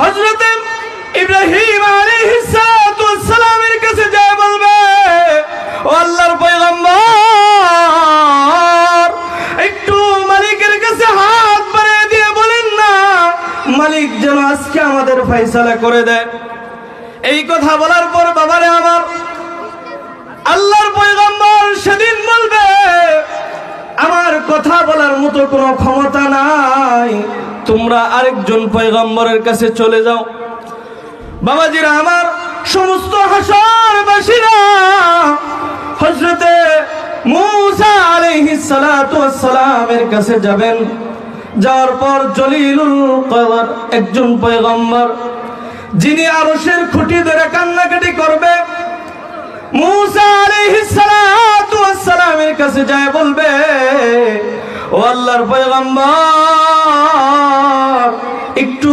হযরত ইব্রাহিম আলাইহিস সালামের কাছে যায় বলবে, ও আল্লাহর পয়গম্বর, একটু মালিকের কাছে হাত বাড়িয়ে দিয়ে বলেন না, মালিক যেন আজকে আমাদের ফয়সালা করে দেয়। এই কথা বলার পর বাবারে আমার, আল্লাহর পয়গম্বর সেদিন বলবে, আমার কথা বলার মতো কোনো ক্ষমতা নাই, তোমরা আরেকজন পয়গম্বরের কাছে চলে যাও। বাবাজিরা আমার, সমস্ত হাসরবাসীরা হযরতে মূসা আলাইহিস সালাতু ওয়াস সালামের কাছে যাবেন। যাওয়ার পর জলিলুল কদর একজন পয়গম্বর, যিনি আরশের খুঁটি ধরে কান্নাকাটি করবে, মূসা আলাইহিস সালাতু ওয়াস সালামের কাছে যায় বলবে, ও আল্লাহর পয়গম্বর, একটু